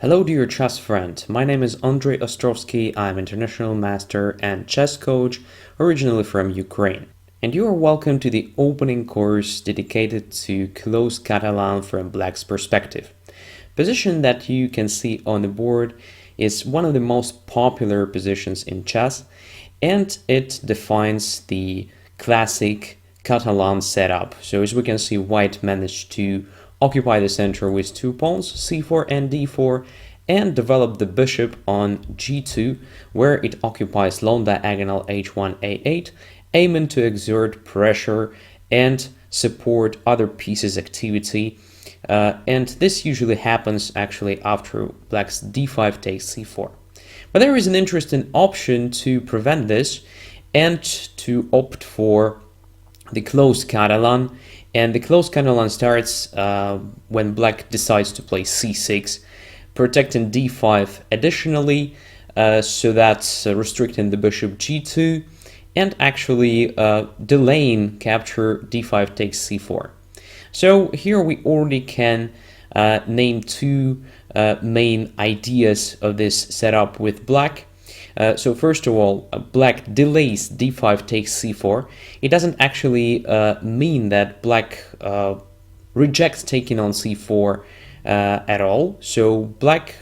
Hello dear chess friend, my name is Andrei Ostrovskiy, I'm international master and chess coach, originally from Ukraine. And you are welcome to the opening course dedicated to Closed Catalan from Black's perspective. Position that you can see on the board is one of the most popular positions in chess, and it defines the classic Catalan setup. So as we can see, White managed to occupy the center with two pawns, c4 and d4, and develop the bishop on g2, where it occupies long diagonal h1, a8, aiming to exert pressure and support other pieces' activity. And this usually happens actually after Black's d5 takes c4. But there is an interesting option to prevent this and to opt for the closed Catalan. And the closed Catalan starts when Black decides to play c6, protecting d5 additionally, so that's restricting the bishop g2 and actually delaying capture d5 takes c4. So here we already can name two main ideas of this setup with Black. So first of all, Black delays d5 takes c4. It doesn't actually mean that Black rejects taking on c4 at all. So Black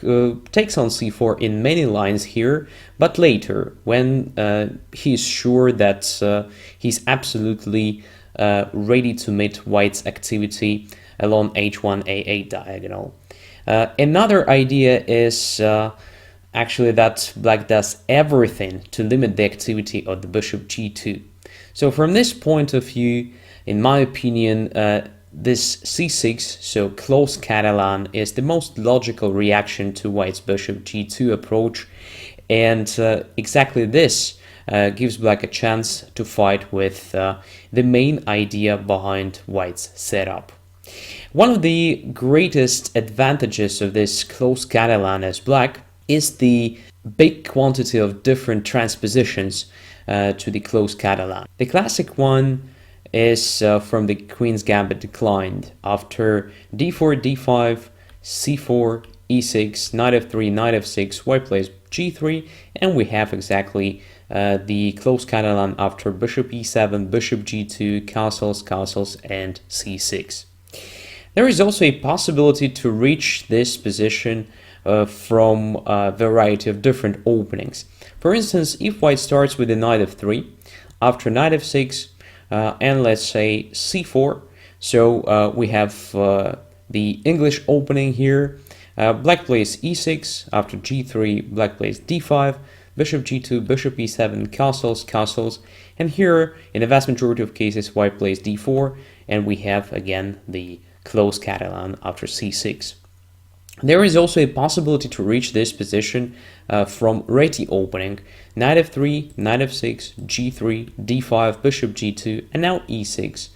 takes on c4 in many lines here, but later when he's sure that he's absolutely ready to meet White's activity along h1, a8 diagonal. Another idea is actually that Black does everything to limit the activity of the bishop g2. So from this point of view, in my opinion, this c6, so closed Catalan, is the most logical reaction to White's bishop g2 approach, and exactly this gives Black a chance to fight with the main idea behind White's setup. One of the greatest advantages of this closed Catalan as Black is the big quantity of different transpositions to the closed Catalan. The classic one is from the Queen's Gambit declined after d4, d5, c4, e6, knight f3, knight f6, White plays g3, and we have exactly the closed Catalan after bishop e7, bishop g2, castles, castles, and c6. There is also a possibility to reach this position from a variety of different openings. For instance, if White starts with a knight f3, after knight f6, and let's say c4, so we have the English opening here. Black plays e6, after g3, Black plays d5, bishop g2, bishop e7, castles, castles, and here, in the vast majority of cases, White plays d4, and we have again the closed Catalan after c6. There is also a possibility to reach this position from Reti opening, knight f3, knight f6, g3, d5, bishop g2, and now e6.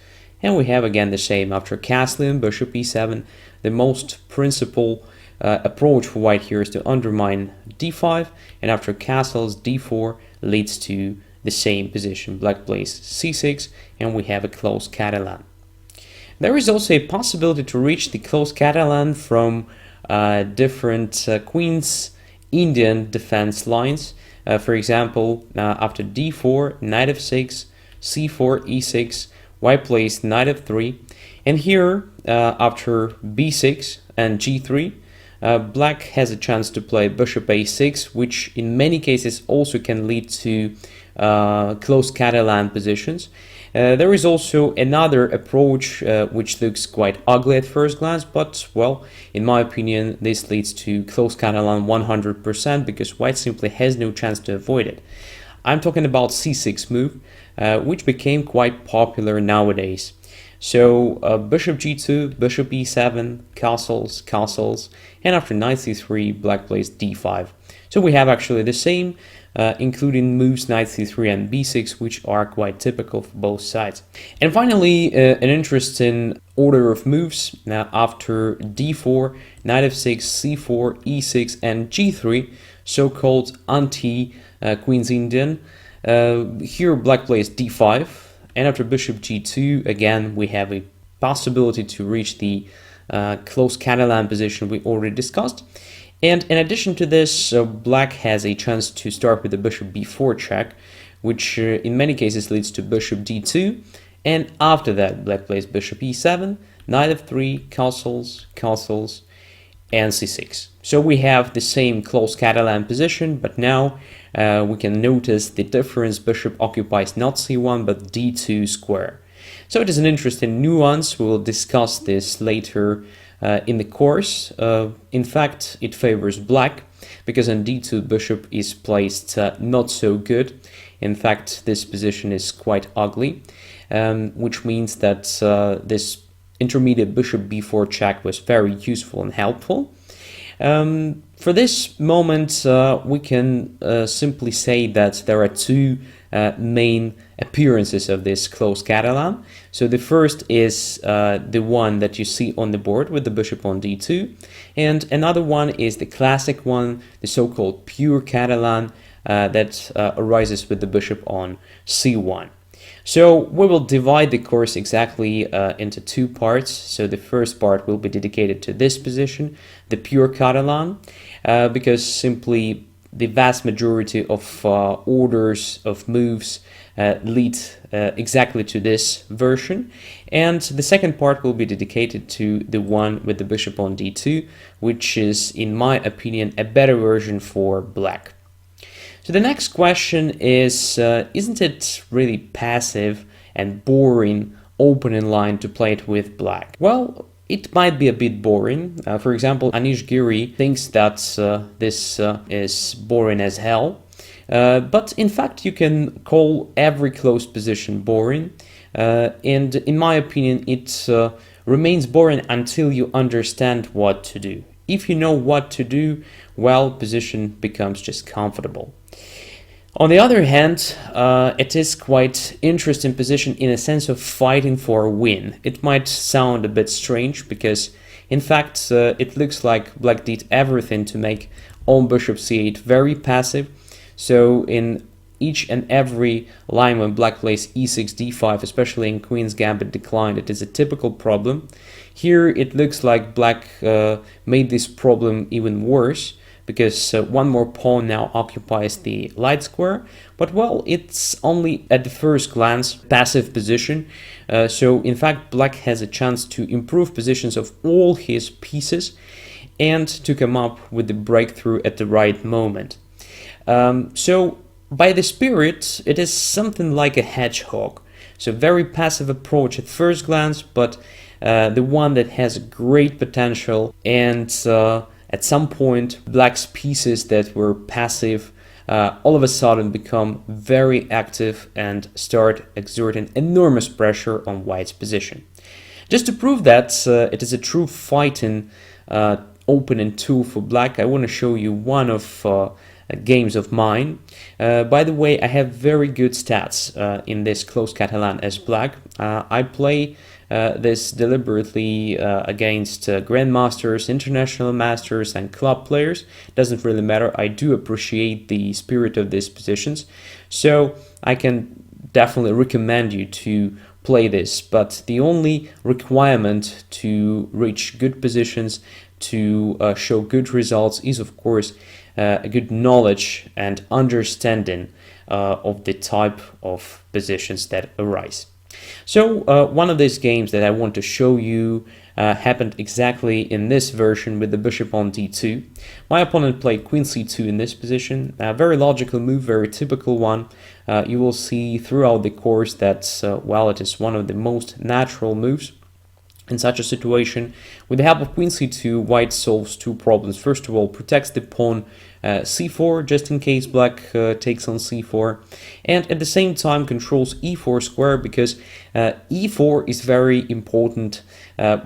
And we have again the same after castling, bishop e7. The most principal approach for White here is to undermine d5, and after castles, d4 leads to the same position. Black plays c6, and we have a closed Catalan. There is also a possibility to reach the closed Catalan from different Queen's Indian defense lines. For example, after d4, knight f6, c4, e6, White plays knight f3, and here after b6 and g3, Black has a chance to play bishop a6, which in many cases also can lead to closed Catalan positions. There is also another approach which looks quite ugly at first glance, but, well, in my opinion, this leads to closed Catalan 100% because White simply has no chance to avoid it. I'm talking about c6 move, which became quite popular nowadays. So bishop g2, bishop e7, castles, castles, and after knight c3, Black plays d5. So we have actually the same, including moves knight c3 and b6, which are quite typical for both sides. And finally, an interesting order of moves after d4, knight f6, c4, e6, and g3, so-called anti-Queen's Indian. Here Black plays d5, and after bishop g2, again, we have a possibility to reach the closed Catalan position we already discussed. And in addition to this, black has a chance to start with the bishop b4 check, which in many cases leads to bishop d2, and after that black plays bishop e7, knight f3, castles, castles, and c6. So we have the same closed Catalan position, but now we can notice the difference. Bishop occupies not c1 but d2 square. So it is an interesting nuance. We will discuss this later in the course. In fact, it favors black because on d2 bishop is placed not so good. In fact, this position is quite ugly, which means that this intermediate bishop b4 check was very useful and helpful. For this moment, we can simply say that there are two main appearances of this closed Catalan. So the first is the one that you see on the board with the bishop on d2, and another one is the classic one, the so-called pure Catalan that arises with the bishop on c1. So we will divide the course exactly into two parts. So the first part will be dedicated to this position, the pure Catalan, because simply the vast majority of orders of moves lead exactly to this version. And the second part will be dedicated to the one with the bishop on d2, which is, in my opinion, a better version for black. So the next question is, isn't it really passive and boring opening line to play it with black? Well, it might be a bit boring. For example, Anish Giri thinks that this is boring as hell. But in fact, you can call every closed position boring. And in my opinion, it remains boring until you understand what to do. If you know what to do, well, position becomes just comfortable. On the other hand, it is quite interesting position in a sense of fighting for a win. It might sound a bit strange because, in fact, it looks like black did everything to make on bishop c8 very passive. So in each and every line when black plays e6, d5, especially in Queen's Gambit declined, it is a typical problem. Here it looks like black made this problem even worse, because one more pawn now occupies the light square, but well, it's only at the first glance passive position. So in fact, black has a chance to improve positions of all his pieces and to come up with the breakthrough at the right moment. So by the spirit, it is something like a hedgehog. So very passive approach at first glance, but the one that has great potential, and at some point, black's pieces that were passive all of a sudden become very active and start exerting enormous pressure on white's position. Just to prove that it is a true fighting opening tool for black, I want to show you one of games of mine. By the way, I have very good stats in this closed Catalan as black. I play this deliberately against grandmasters, international masters, and club players. Doesn't really matter. I do appreciate the spirit of these positions, so I can definitely recommend you to play this. But the only requirement to reach good positions, to show good results, is of course a good knowledge and understanding of the type of positions that arise. So one of these games that I want to show you happened exactly in this version with the bishop on d2. My opponent played queen c2 in this position. A very logical move, very typical one. You will see throughout the course that, well, it is one of the most natural moves in such a situation. With the help of queen c2, white solves two problems. First of all, protects the pawn c4, just in case black takes on c4, and at the same time controls e4 square, because e4 is very important.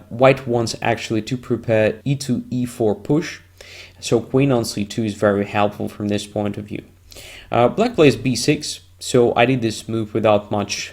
White wants actually to prepare e2, e4 push, so queen on c2 is very helpful from this point of view. Black plays b6. So I did this move without much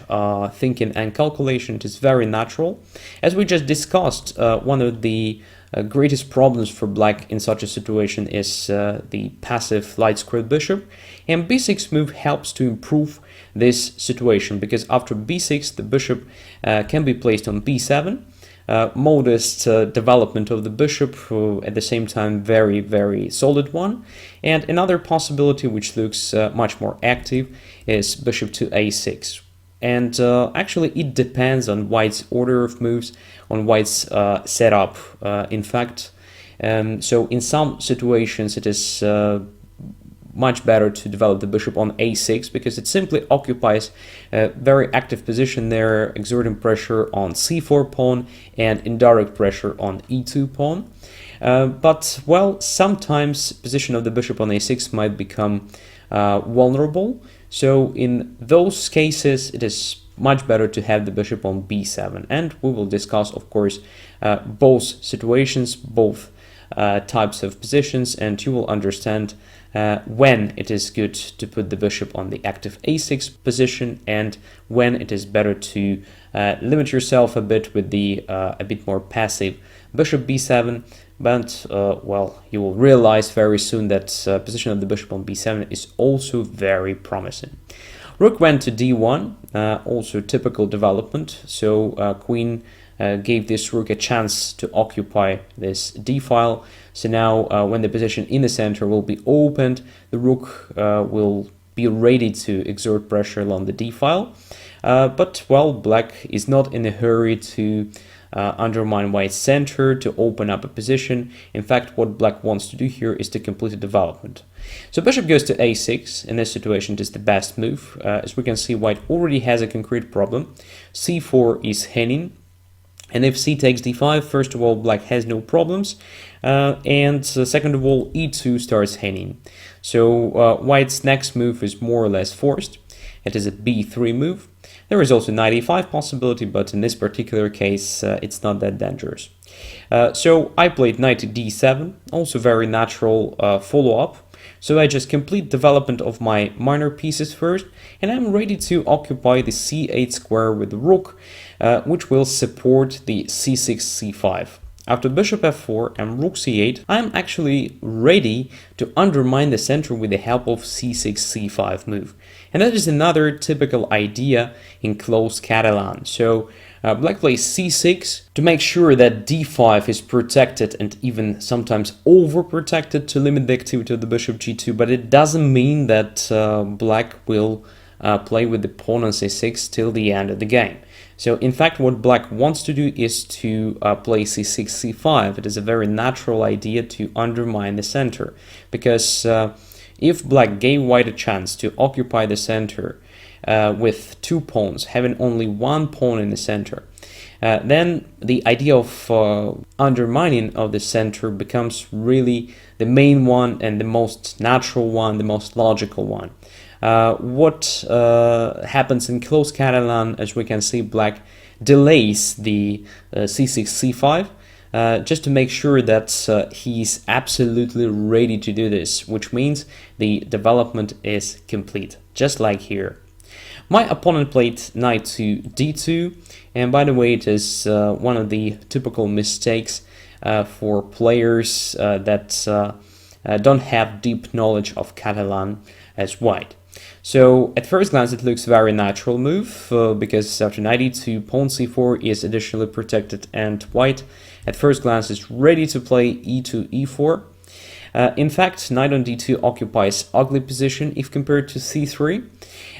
thinking and calculation. It is very natural. As we just discussed, one of the greatest problems for black in such a situation is the passive light squared bishop. And b6 move helps to improve this situation, because after b6 the bishop can be placed on b7. modest development of the bishop, at the same time very, very solid one. And another possibility which looks much more active is bishop to a6. And actually it depends on white's order of moves, on white's setup, in fact. So in some situations it is much better to develop the bishop on a6 because it simply occupies a very active position there, exerting pressure on c4 pawn and indirect pressure on e2 pawn. But, well, sometimes position of the bishop on a6 might become vulnerable. So in those cases, it is much better to have the bishop on b7. And we will discuss, of course, both situations, both types of positions, and you will understand when it is good to put the bishop on the active a6 position and when it is better to limit yourself a bit with the a bit more passive bishop b7. But, well, you will realize very soon that position of the bishop on b7 is also very promising. Rook went to d1, also typical development. So queen gave this rook a chance to occupy this d file. So now when the position in the center will be opened, the rook will be ready to exert pressure along the d file. But, well, black is not in a hurry to undermine white's center, to open up a position. In fact, what black wants to do here is to complete a development. So bishop goes to a6. In this situation, it is the best move. As we can see, white already has a concrete problem. c4 is hanging. And if c takes d5, first of all, black has no problems. And second of all, e2 starts hanging. So white's next move is more or less forced. It is a b3 move. There is also knight e5 possibility, but in this particular case, it's not that dangerous. So I played knight to d7, also very natural follow-up. So I just complete development of my minor pieces first, and I'm ready to occupy the c8 square with the rook, which will support the c6, c5. After bishop f4 and rook c8, I'm actually ready to undermine the center with the help of c6, c5 move. And that is another typical idea in Closed Catalan. So black plays c6 to make sure that d5 is protected and even sometimes overprotected to limit the activity of the bishop g2, but it doesn't mean that black will play with the pawn on c6 till the end of the game. So in fact, what black wants to do is to play c6, c5. It is a very natural idea to undermine the center, because if black gave white a chance to occupy the center with two pawns, having only one pawn in the center, then the idea of undermining of the center becomes really the main one and the most natural one, the most logical one. What happens in Closed Catalan, as we can see, black delays the c6, c5 just to make sure that he's absolutely ready to do this, which means the development is complete, just like here. My opponent played knight to d2, and by the way, it is one of the typical mistakes for players that don't have deep knowledge of Catalan as white. So at first glance it looks very natural move, because after knight e2, pawn c4 is additionally protected, and white at first glance is ready to play e2, e4. In fact, knight on d2 occupies ugly position if compared to c3,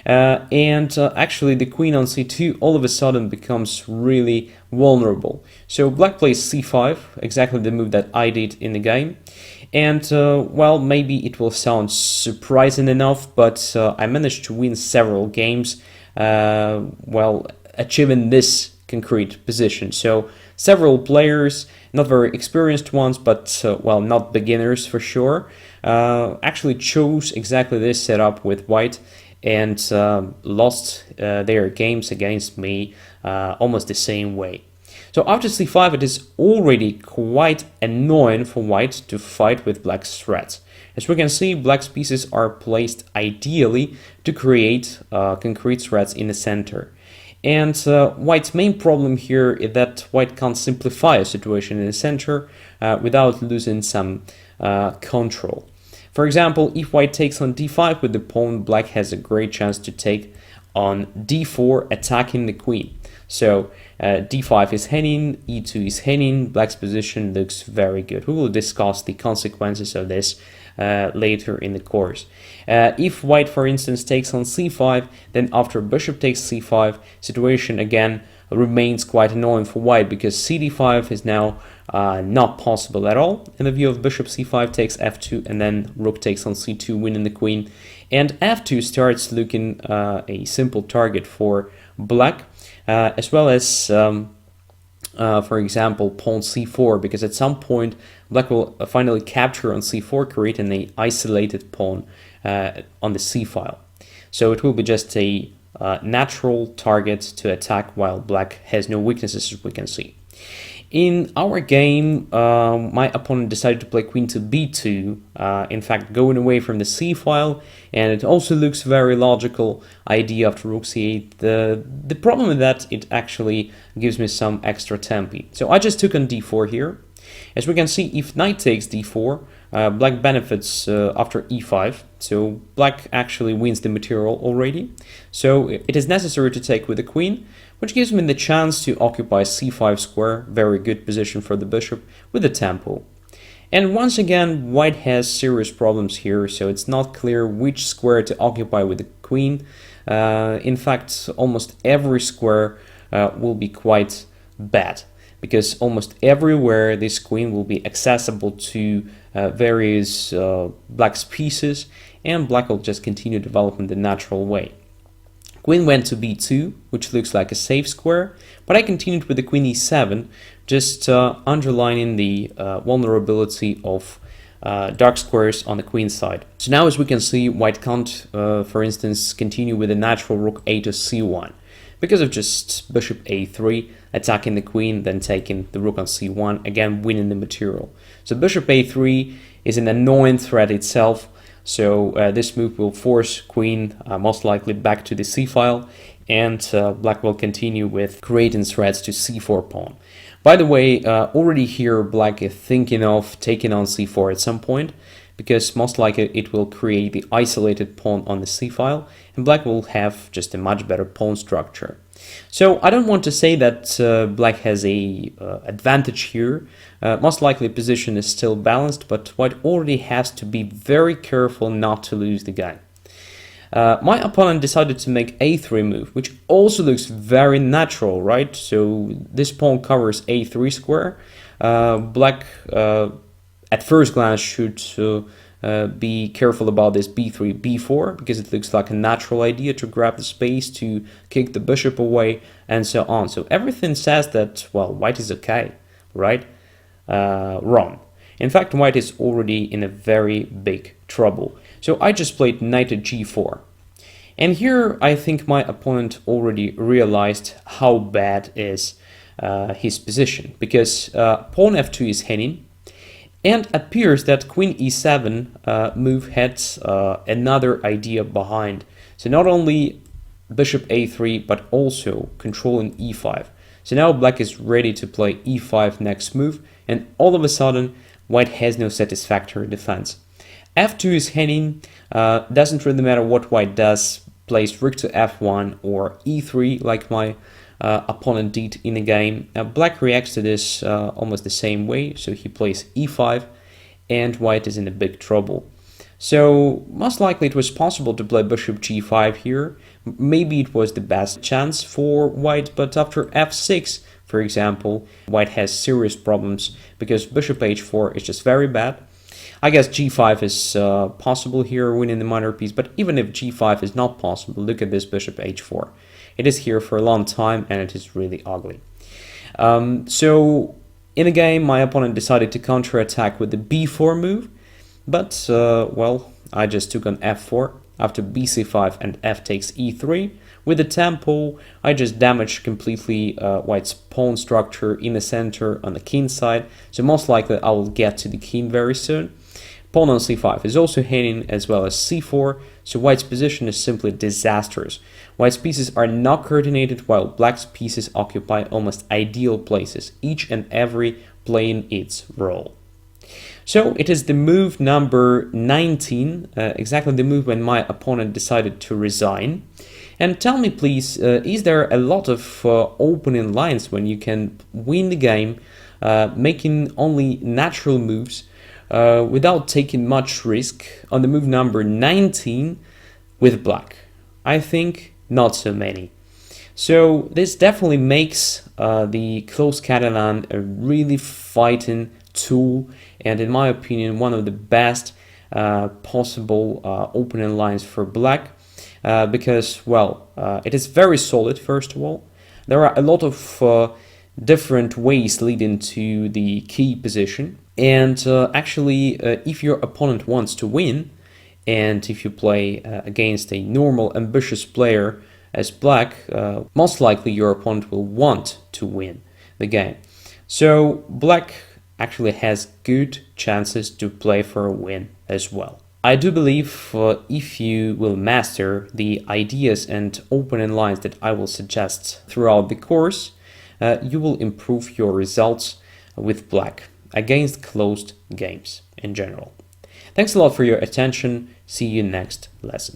and actually the queen on c2 all of a sudden becomes really vulnerable. So black plays c5, exactly the move that I did in the game. And, well, maybe it will sound surprising enough, but I managed to win several games, well, achieving this concrete position. So several players, not very experienced ones, but, well, not beginners for sure, actually chose exactly this setup with white and lost their games against me almost the same way. So after c5, it is already quite annoying for white to fight with black's threats. As we can see, black's pieces are placed ideally to create concrete threats in the center. And white's main problem here is that white can't simplify a situation in the center without losing some control. For example, if white takes on d5 with the pawn, black has a great chance to take on d4, attacking the queen. So d5 is hanging, e2 is hanging, black's position looks very good. We will discuss the consequences of this later in the course. If white, for instance, takes on c5, then after bishop takes c5, situation again remains quite annoying for white, because cd5 is now not possible at all in the view of bishop c5 takes f2, and then rook takes on c2, winning the queen, and f2 starts looking a simple target for black, as well as for example pawn c4, because at some point black will finally capture on c4, creating an isolated pawn on the c file. So it will be just a natural target to attack, while black has no weaknesses, as we can see. In our game, my opponent decided to play queen to b2, in fact going away from the c file, and it also looks very logical idea after rook c8. The problem with that, it actually gives me some extra tempi. So I just took on d4 here. As we can see, if knight takes d4, black benefits after e5, so black actually wins the material already. So it is necessary to take with the queen, which gives me the chance to occupy c5 square, very good position for the bishop, with the tempo. And once again, white has serious problems here, so it's not clear which square to occupy with the queen. In fact, almost every square will be quite bad, because almost everywhere this queen will be accessible to various black's pieces, and black will just continue developing the natural way. Queen went to b2, which looks like a safe square, but I continued with the queen e7, just underlining the vulnerability of dark squares on the queen side. So now, as we can see, white can't, for instance, continue with the natural rook a to c1, because of just bishop a3, attacking the queen, then taking the rook on c1, again winning the material. So bishop a3 is an annoying threat itself, so this move will force queen most likely back to the c file, and black will continue with creating threats to c4 pawn. By the way, already here black is thinking of taking on c4 at some point, because most likely it will create the isolated pawn on the c file, and black will have just a much better pawn structure. So I don't want to say that black has a advantage here. Most likely position is still balanced, but white already has to be very careful not to lose the game. My opponent decided to make a3 move, which also looks very natural, right? So this pawn covers a3 square. Black at first glance should be careful about this b3, b4, because it looks like a natural idea to grab the space, to kick the bishop away, and so on. So everything says that, well, white is okay, right? Wrong. In fact, white is already in a very big trouble. So I just played knight to g4. And here I think my opponent already realized how bad is his position, because pawn f2 is hanging, and appears that queen e7 move had another idea behind. So not only bishop a3, but also controlling e5. So now black is ready to play e5 next move, and all of a sudden white has no satisfactory defense. f2 is hanging, doesn't really matter what white does, plays rook to f1 or e3 like my opponent did in the game. Black reacts to this almost the same way, so he plays e5, and white is in a big trouble. So most likely it was possible to play bishop g5 here. Maybe it was the best chance for white, but after f6, for example, white has serious problems, because bishop h4 is just very bad. I guess g5 is possible here, winning the minor piece, but even if g5 is not possible, look at this bishop h4. It is here for a long time, and it is really ugly. So in the game, my opponent decided to counterattack with the b4 move, but, well, I just took on f4 after bc5 and f takes e3. With the tempo, I just damaged completely white's pawn structure in the center on the king side, so most likely I will get to the king very soon. Pawn on c5 is also hanging, as well as c4, so white's position is simply disastrous. White's pieces are not coordinated, while black's pieces occupy almost ideal places, each and every playing its role. So it is the move number 19, exactly the move when my opponent decided to resign. And tell me please, is there a lot of opening lines when you can win the game making only natural moves without taking much risk on the move number 19 with black? I think not so many. So this definitely makes the Closed Catalan a really fighting tool, and in my opinion one of the best possible opening lines for black, because, well, it is very solid. First of all, there are a lot of different ways leading to the key position, and actually if your opponent wants to win, and if you play against a normal ambitious player as black, most likely your opponent will want to win the game. So black actually has good chances to play for a win as well. I do believe if you will master the ideas and opening lines that I will suggest throughout the course, you will improve your results with black against closed games in general. Thanks a lot for your attention. See you next lesson.